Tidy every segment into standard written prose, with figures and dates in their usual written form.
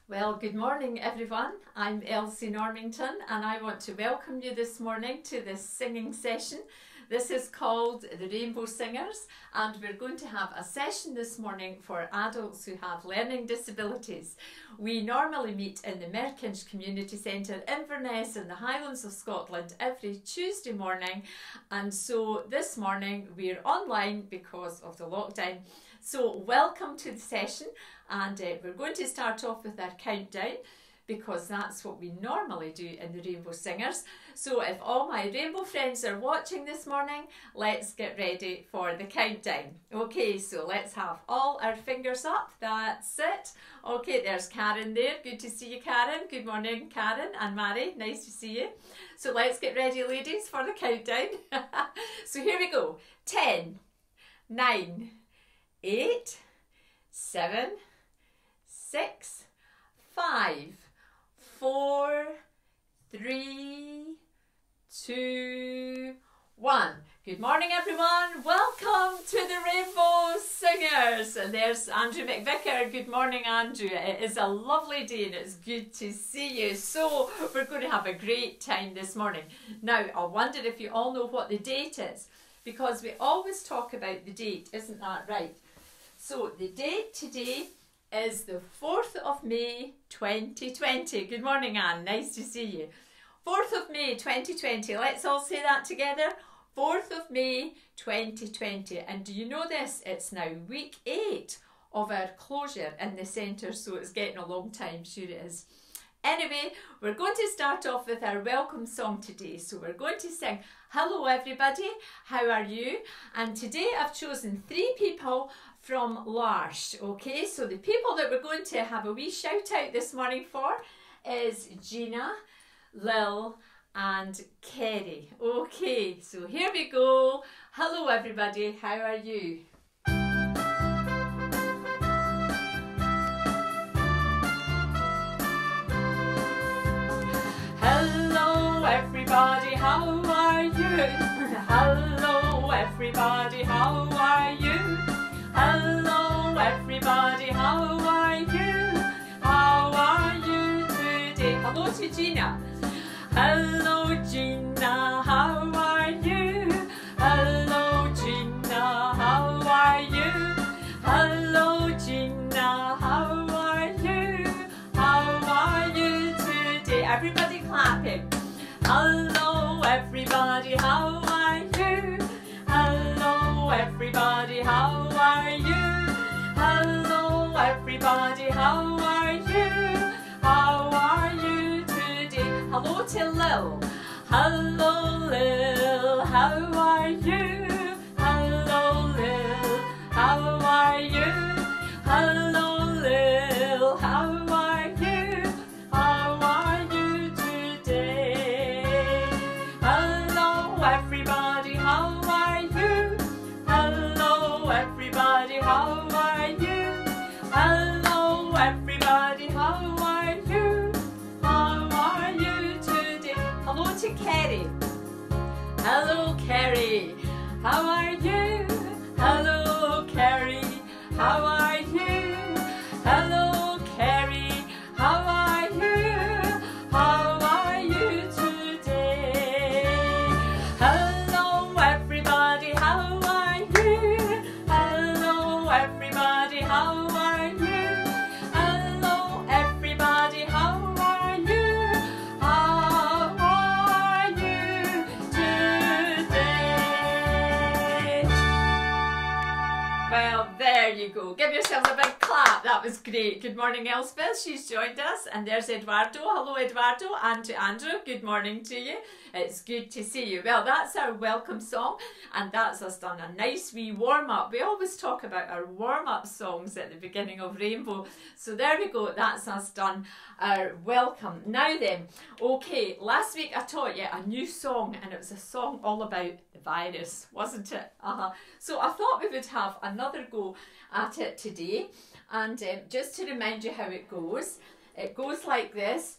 Well, good morning everyone. I'm Elsie Normington and I want to welcome you this morning to this singing session. This is called the Rainbow Singers and we're going to have a session this morning for adults who have learning disabilities. We normally meet in the Merkinch Community Centre in Inverness in the Highlands of Scotland every Tuesday morning, and so this morning we're online because of the lockdown. So welcome to the session, and we're going to start off with our countdown because that's what we normally do in the Rainbow Singers. So if all my rainbow friends are watching this morning, let's get ready for the countdown. Okay, so let's have all our fingers up. That's it. Okay, there's Karen there. Good to see you, Karen. Good morning, Karen and Mary. Nice to see you. So let's get ready, ladies, for the countdown. So here we go. 10, 9, 8, 7, 6, 5, 4, 3, 2, 1. Good morning everyone, welcome to the Rainbow Singers. And there's Andrew McVicker. Good morning Andrew. It is a lovely day and it's good to see you. So we're going to have a great time this morning. Now I wonder if you all know what the date is, because we always talk about the date, isn't that right? So the date today is the 4th of May 2020. Good morning Anne, nice to see you. 4th of May 2020, let's all say that together. 4th of May 2020. And do you know this? It's now week 8 of our closure in the centre, so it's getting a long time, sure it is. Anyway, we're going to start off with our welcome song today. So we're going to sing Hello Everybody, How Are You? And today I've chosen 3 people from L'Arche. Okay, so the people that we're going to have a wee shout out this morning for is Gina, Lil and Kerry. Okay, so here we go. Hello everybody, how are you? Hello everybody, how are you? Hello everybody, how are you? Hello everybody, how are you? How are you today? Hello to Gina. Hello Gina, how are you? Hello Gina, how are you? Hello Gina, how are you? How are you today? Everybody clapping. Hello everybody, how are you? Hello everybody, how are you? Hello everybody, how are you? How are you today? Hello to Lil. Hello Lil, how are you? Hello Lil, how are you? Hello Lil, how are you? How are you today? Hello everybody, how are you? Hello everybody, how are you? Hello everybody, how are you? How are you today? Hello to Kerry. Hello Kerry, how are you? Hello Kerry, how are you? Hello Kerry, how are you? How are you today? Hello everybody, how are you? Hello everybody, how are you? Hello everybody, how are you? How are you today? Well, there you go. Give yourselves a big clap. That was great. Good morning, Elspeth. She's joined us. And there's Eduardo. Hello, Eduardo. And to Andrew, good morning to you. It's good to see you. Well, that's our welcome song. And that's us done a nice wee warm-up. We always talk about our warm-up songs at the beginning of Rainbow. So there we go. That's us done our welcome. Now then, okay, last week I taught you a new song, and it was a song all about the virus, wasn't it? So I thought we would have another go at it today. And just to remind you how it goes like this.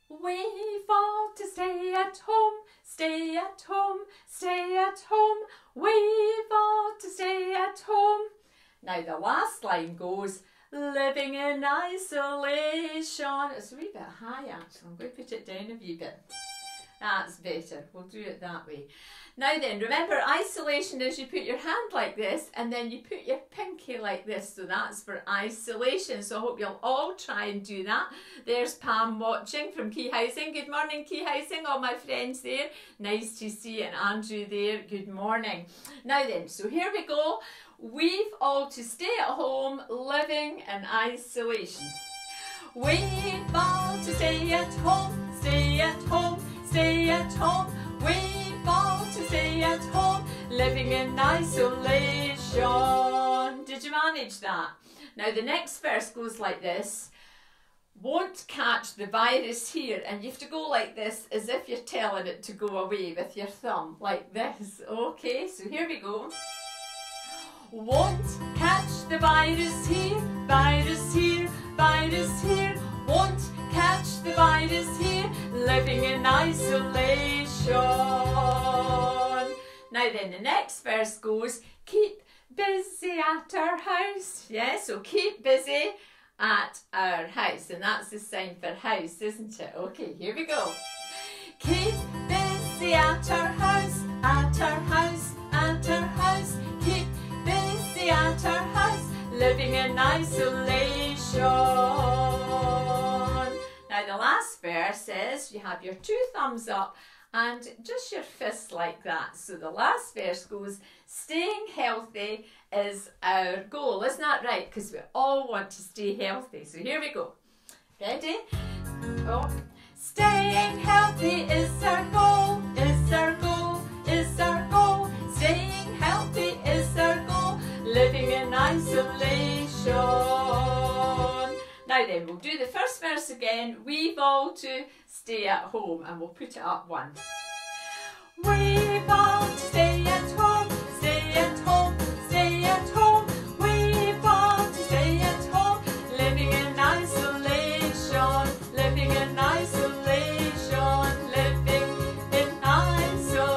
We've all to stay at home, stay at home, stay at home. We've all to stay at home. Now the last line goes, living in isolation. It's a wee bit high actually. I'm going to put it down a wee bit. That's better. We'll do it that way. Now then, remember isolation is you put your hand like this and then you put your pinky like this. So that's for isolation. So I hope you'll all try and do that. There's Pam watching from Key Housing. Good morning, Key Housing, all my friends there. Nice to see you. And Andrew there. Good morning. Now then, so here we go. We've all to stay at home living in isolation. We've all to stay at home, stay at home, stay at home. We've all to stay at home, living in isolation. Did you manage that? Now the next verse goes like this. Won't catch the virus here, and you have to go like this as if you're telling it to go away with your thumb, like this. Okay, so here we go. Won't catch the virus here, virus here, virus here. Won't catch the virus here, living in isolation. Now then, the next verse goes, keep busy at our house. Yeah, so keep busy at our house. And that's the sign for house, isn't it? Okay, here we go. Keep busy at our house, at our house, at our house. Keep busy at our house, living in isolation. Now the last verse says you have your two thumbs up and just your fists like that. So the last verse goes, staying healthy is our goal. Isn't that right? Because we all want to stay healthy. So here we go. Ready? Oh. Staying healthy is our goal, is our goal, is our goal. Staying healthy is our goal, living in isolation. Now then, we'll do the first verse again. We've all to stay at home, and we'll put it up one. We've all to stay at home, stay at home, stay at home. We've all to stay at home, living in isolation, living in isolation, living in isolation.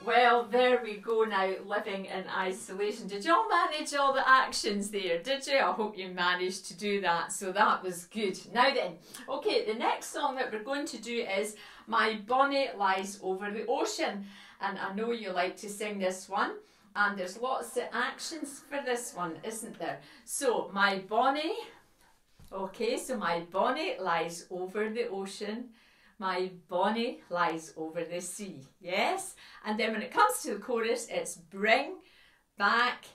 Well, there we go now, living in isolation. Did you all manage all the actions there? Did you? I hope you managed to do that. So that was good. Now then, okay, the next song that we're going to do is My Bonnie Lies Over the Ocean. And I know you like to sing this one. And there's lots of actions for this one, isn't there? So, my bonnie, okay, so my bonnie lies over the ocean. My bonnie lies over the sea, yes? And then when it comes to the chorus, it's bring back,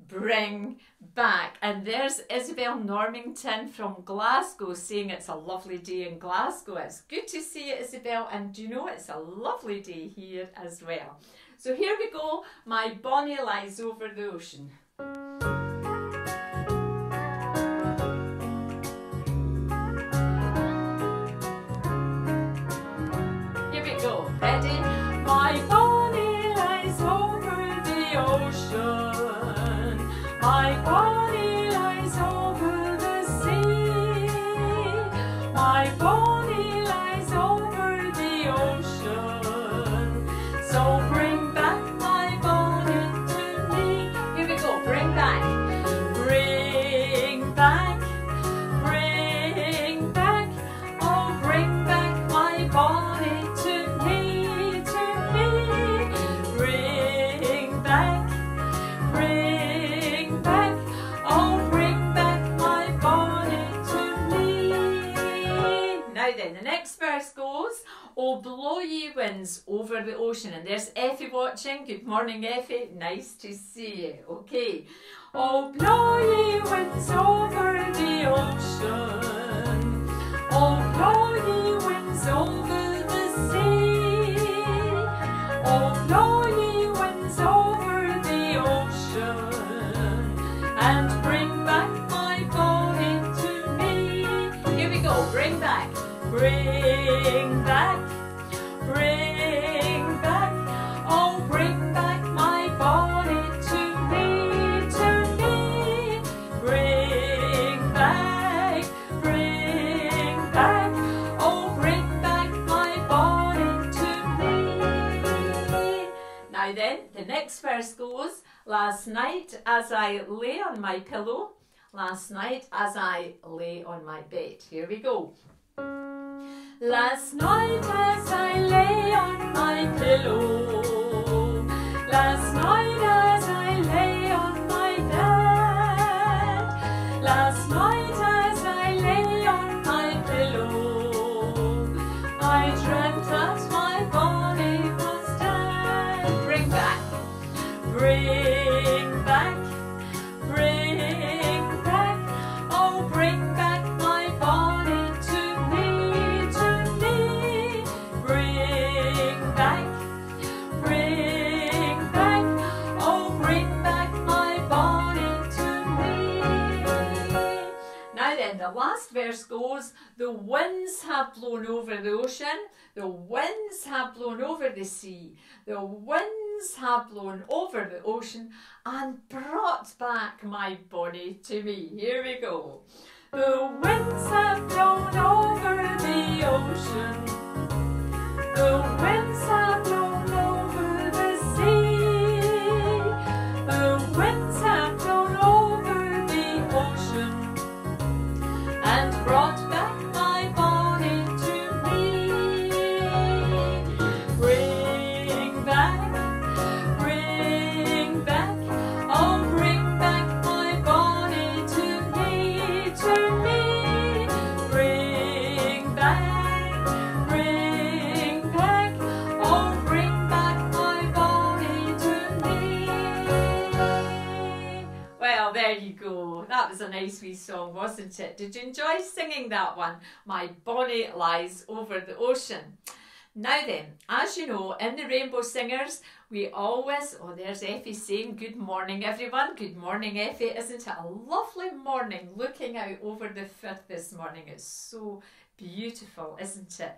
bring back. And there's Elsie Normington from Glasgow saying it's a lovely day in Glasgow. It's good to see you, Isabel, and do you know it's a lovely day here as well. So here we go, My Bonnie Lies Over the Ocean. Here we go, ready? My bonnie lies over the ocean. My bonnie lies over the sea. My bonnie lies over the ocean. So bring back my bonnie to me. Here we go, bring back. Bring back, bring back. Oh, bring back my bonnie to me, to me. Bring back, bring back. Oh, bring back my bonnie to me. Now then, the next verse goes, oh, blow ye winds over the ocean. And there's Effie watching. Good morning, Effie. Nice to see you. Okay. Oh, blow ye winds over the ocean. Oh, blow ye winds over the sea. Oh, blow ye winds over the ocean. And bring back my bonnie to me. Here we go. Bring back. Bring back. Bring back, oh, bring back my bonnie to me, to me. Bring back, oh, bring back my bonnie to me. Now Now then, the next verse goes, last night as I lay on my pillow, last night as I lay on my bed. Here we go. Last night as I lay on my pillow, last night as I lay on my bed, last night as I lay on my pillow, I dreamt that my body was dead. Bring back, bring back, bring back, oh bring back my body to me, bring back, oh bring back my body to me. Now then, the last verse goes, the winds have blown over the ocean, the winds have blown over the sea, the winds have blown over the ocean and brought back my body to me. Here we go. The winds have blown over the ocean, the winds have blown over the sea, the winds have blown over the ocean and brought back my body to me. Bring back, oh bring back my body to me, bring back, oh bring back my body to me. Well, there you go. That was a nice wee song, wasn't it? Did you enjoy singing that one? My body lies over the ocean. Now then, as you know, in the Rainbow Singers, we always, oh there's Effie saying good morning everyone. Good morning Effie, isn't it a lovely morning looking out over the Firth this morning? It's so beautiful, isn't it?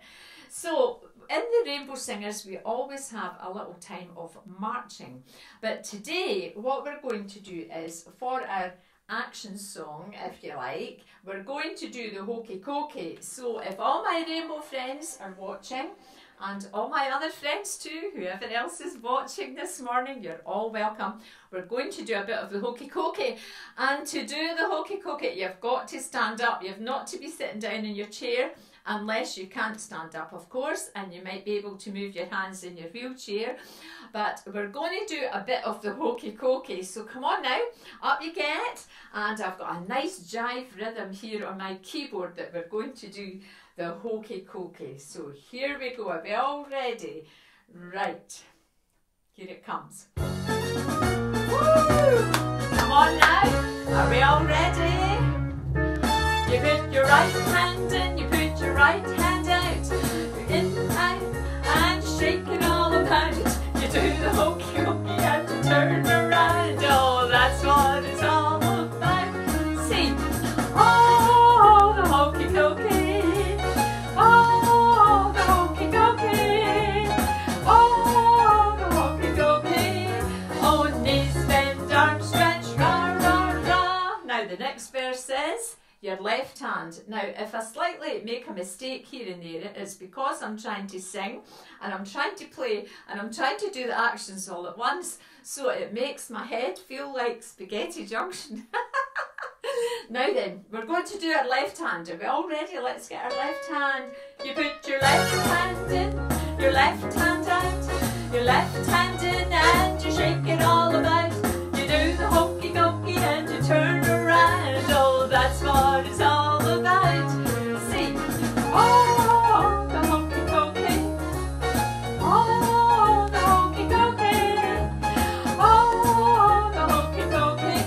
So in the Rainbow Singers we always have a little time of marching, but today what we're going to do is, for our action song, if you like, we're going to do the hokey cokey. So if all my rainbow friends are watching, and all my other friends too, whoever else is watching this morning, you're all welcome. We're going to do a bit of the hokey cokey, and to do the hokey cokey you've got to stand up. You've not to be sitting down in your chair, unless you can't stand up of course, and you might be able to move your hands in your wheelchair, but we're going to do a bit of the hokey cokey. So come on now, up you get, and I've got a nice jive rhythm here on my keyboard that we're going to do the hokey cokey. So here we go. Are we all ready? Right, here it comes. Woo! Come on now, are we all ready? You put your right hand in, you put your right hand out, you're in out and you're shaking all about it. You do the hokey cokey and you turn around. Oh, that's what it's all about. See, oh, the hokey cokey, oh, the hokey cokey, oh, the hokey cokey. Oh, knees bend, arms stretch, rah, rah, rah. Now the next verse says, your left hand. Now if I slightly make a mistake here and there, it's because I'm trying to sing and I'm trying to play and I'm trying to do the actions all at once, so it makes my head feel like Spaghetti Junction. Now then, we're going to do our left hand. Are we all ready? Let's get our left hand. You put your left hand in, your left hand out, your left hand in and you shake it all about. You do the hokey cokey and you turn around. Oh, that's what it's all about. See, oh, the hokey cokey, oh, the hokey cokey, oh, the hokey cokey.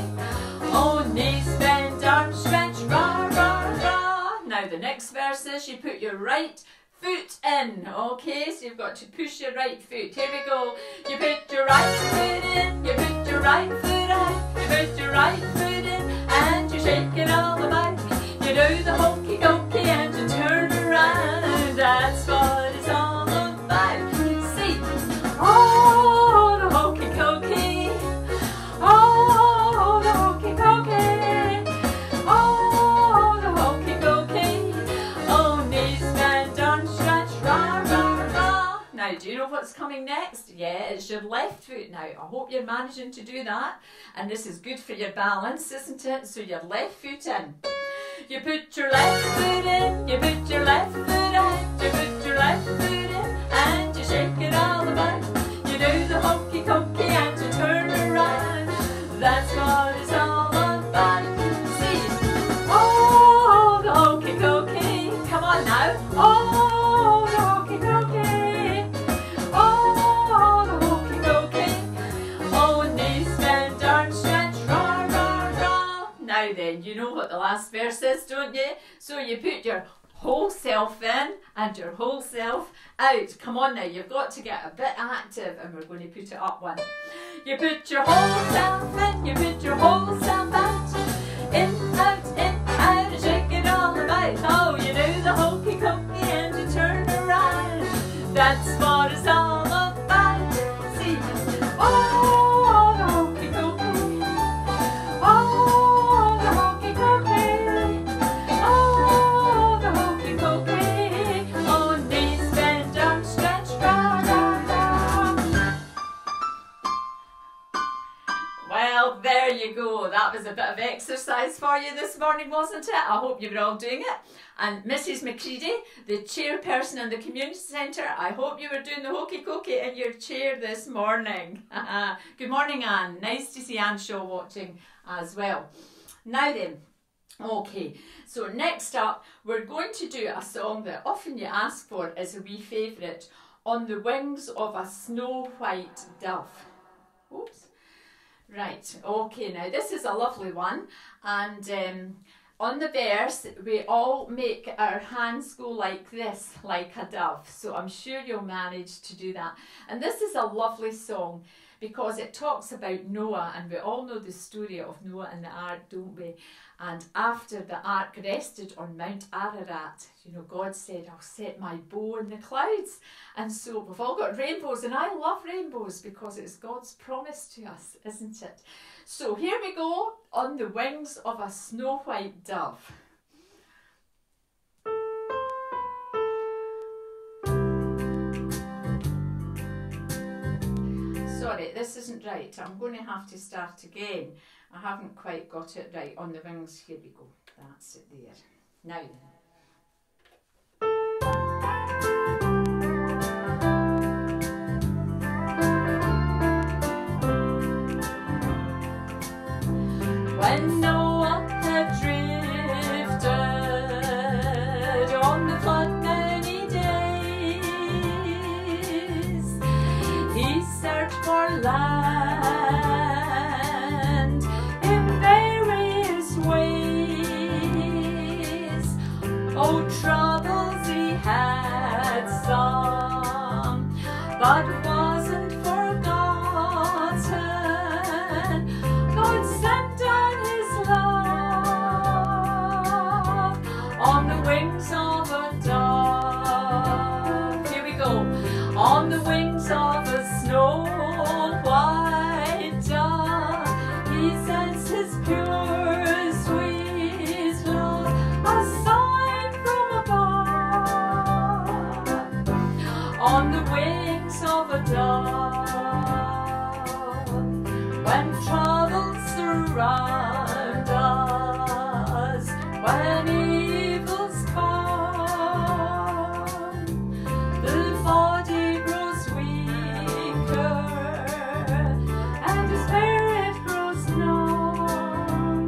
Oh, knees bend, arms stretch, rah, rah, rah. Now the next verse is, you put your right foot in, okay, so you've got to push your right foot. Here we go. You put your right foot in, you put your right foot out, you put your right foot in and you shake it all about. You do the hokey cokey and you turn around. That's what it's all about. See, oh, the hokey cokey, oh, the hokey cokey, oh, the hokey cokey. Oh, knees bend, arms stretch, rah, rah, rah. Now, do you know what's coming next? Yeah, it's your left foot now. I hope you're managing to do that. And this is good for your balance, isn't it? So your left foot in. You put your left foot in, you put your left foot out, you put your left foot in, and you shake it all about. You do the hokey cokey and you turn around. That's what it's all about. See? Oh, the hokey cokey. Come on now. Oh, the hokey cokey. Oh, the hokey cokey. Oh, knees bend, arms stretch, rah, rah, rah. Now then, you know what the last verse is, don't you? So you put your whole self in and your whole self out. Come on now, you've got to get a bit active, and we're going to put it up one. You put your whole self in, you put your whole self out. In, out, and shake it all about. Oh, you do the hokey cokey and you turn around. That's what it's all about. See? Oh, the hokey cokey. Oh, the hokey cokey. Oh, the hokey cokey. Oh, knees bend, arms stretch, rah, rah, rah. Well, there you go. That was a bit of exercise for you this morning, wasn't it? I hope you were all doing it. And Mrs. McCready, the chairperson in the community centre, I hope you were doing the hokey cokey in your chair this morning. Good morning, Anne. Nice to see Anne Shaw watching as well. Now then, okay, so next up, we're going to do a song that often you ask for as a wee favourite, On the Wings of a Snow White Dove. Oops. Right, okay, now this is a lovely one, and on the verse we all make our hands go like this, like a dove, so I'm sure you'll manage to do that. And this is a lovely song because it talks about Noah, and we all know the story of Noah and the ark, don't we? And after the ark rested on Mount Ararat, you know, God said, I'll set my bow in the clouds. And so we've all got rainbows, and I love rainbows because it's God's promise to us, isn't it? So here we go, On the Wings of a Snow White Dove. Sorry, this isn't right. I'm going to have to start again. I haven't quite got it right. On the wings, here we go. That's it there. Now then. When Noah had drifted on the flood many days, he searched for land in various ways. Oh, troubles he had some, but wasn't forgotten. God sent down his love on the wings of a dove. Here we go. On the wings of a snow white dove, he sends his pure, sweet love, a sign from above. On the wings of a dove, when troubles surround us, when evils come, the body grows weaker and the spirit grows numb.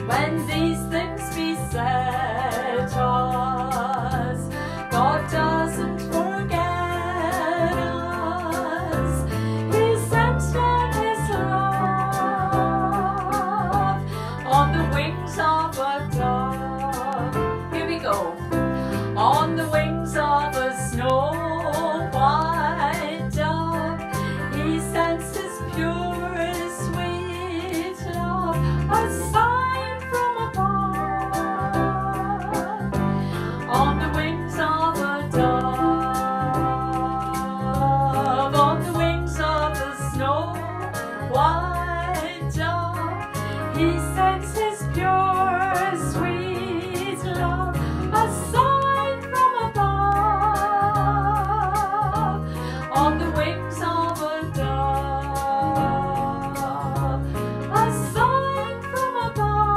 When these things beset us, God doesn't forget on the wings of a dove, a sign from above,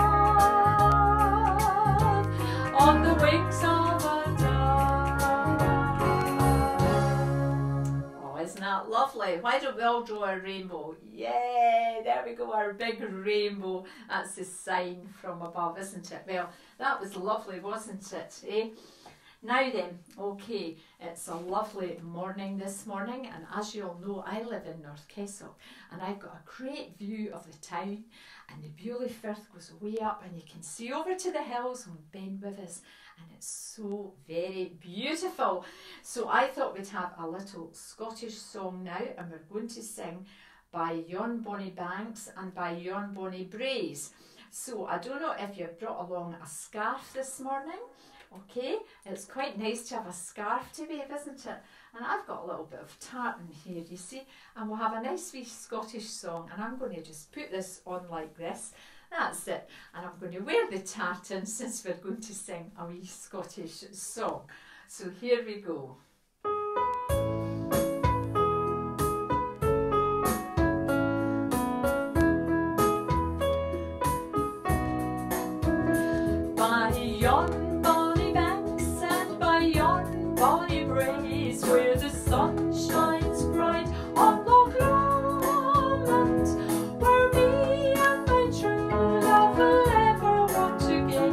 on the wings of a dove. Oh, isn't that lovely? Why don't we all draw a rainbow? Yeah, there we go, our big rainbow. That's the sign from above, isn't it? Well, that was lovely, wasn't it? Eh? Now then, okay, it's a lovely morning this morning, and as you all know, I live in North Kessel, and I've got a great view of the town, and the Bewley Firth goes way up, and you can see over to the hills on Ben Withers, and it's so very beautiful. So I thought we'd have a little Scottish song now, and we're going to sing by Yon Bonny Banks and by Yon Bonny Braes. So I don't know if you've brought along a scarf this morning. Okay, it's quite nice to have a scarf to wave, isn't it? And I've got a little bit of tartan here, you see, and we'll have a nice wee Scottish song, and I'm going to just put this on like this. That's it, and I'm going to wear the tartan since we're going to sing a wee Scottish song. So here we go. By yon bonny banks and by yon bonny braes, where the sun shines bright on Loch Lomond, where me and my true love will ever want to gae,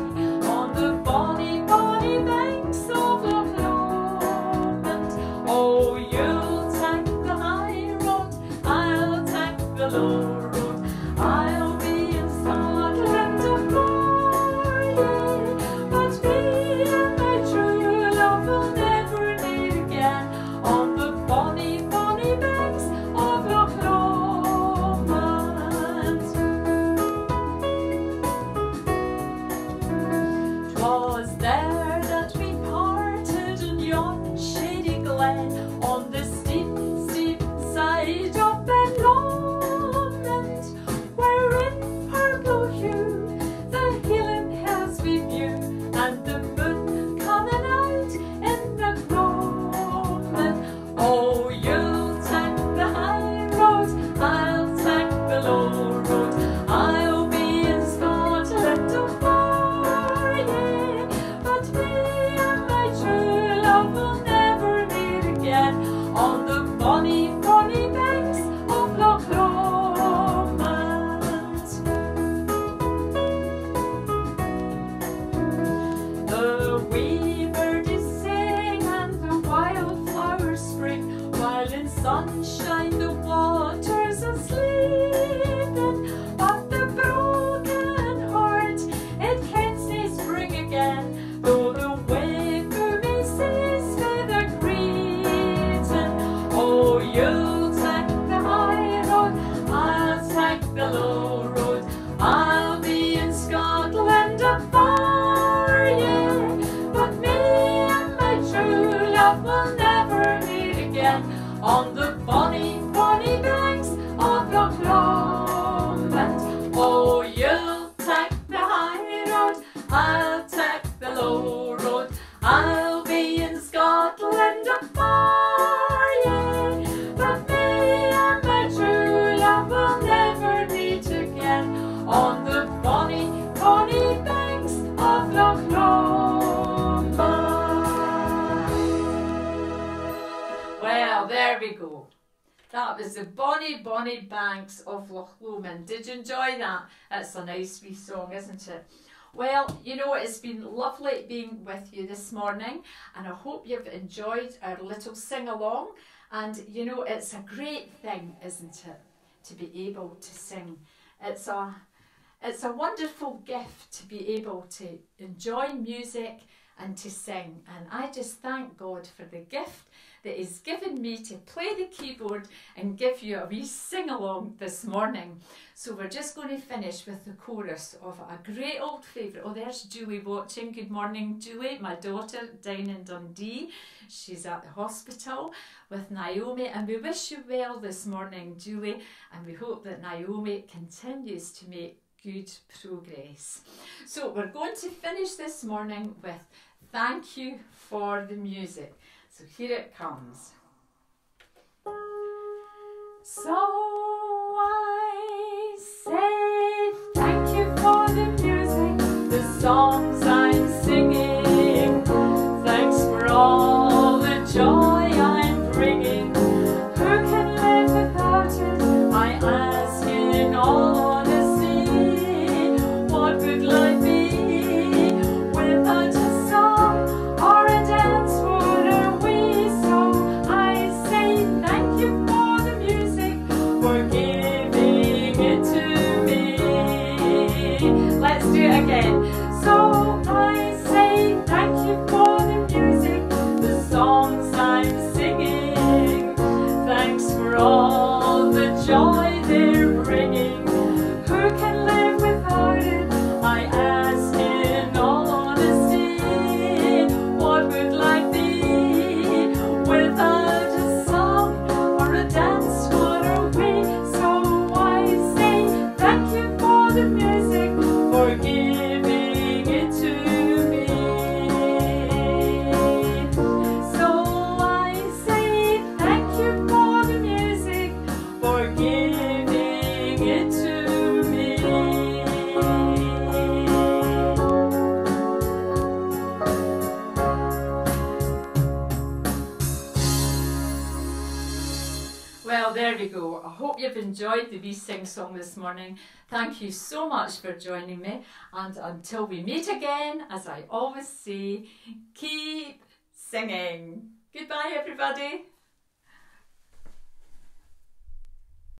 on the bonny, bonny banks of Loch Lomond. Oh, you'll take the high road, I'll take the low road, I'll be in Scotland afar, yeah, but me and my true love will never meet again, on the bonny, bonny banks of Loch Lomond. 'Twas there that we parted in yon shady glen, on the steep, steep side of Ben Lomond, where in purple hue the healing hills we view, and the moon coming out in the gloaming. Oh, you'll take the high road, I'll take the low road, I'll be in Scotland afar, yeah, but me and my true love will never meet again, on the bonny, bonny banks of Loch Lomond. The wee birdies sing and the wildflowers spring, while in sunshine the waters are sleeping, but the broken heart, it can't say spring again, though the wave may cease with a greeting. Oh, you'll take the high road, I'll take the low road, I'll be in Scotland afar, yeah, but me and my true love will never meet again, on the bonny, bonny banks of Loch Lomond. Oh, you'll take the high road, I'll take the low road, I'll be in Scotland afar, yeah, but me and my true love will never meet again, on the bonny, bonny banks of Loch Lomond. Well, there we go. That was the bonny, bonny banks of Loch Lomond. Did you enjoy that? It's a nice wee song, isn't it? Well, you know, it's been lovely being with you this morning, and I hope you've enjoyed our little sing-along. And, you know, it's a great thing, isn't it, to be able to sing. It's a wonderful gift to be able to enjoy music and to sing. And I just thank God for the gift that He's given me to play the keyboard and give you a wee sing-along this morning. So we're just going to finish with the chorus of a great old favourite. Oh, there's Julie watching. Good morning, Julie, my daughter down in Dundee. She's at the hospital with Naomi, and we wish you well this morning, Julie, and we hope that Naomi continues to make good progress. So we're going to finish this morning with Thank You for the Music. So here it comes. we go. I hope you've enjoyed the wee sing song this morning. Thank you so much for joining me. And until we meet again, as I always say, keep singing. Goodbye, everybody.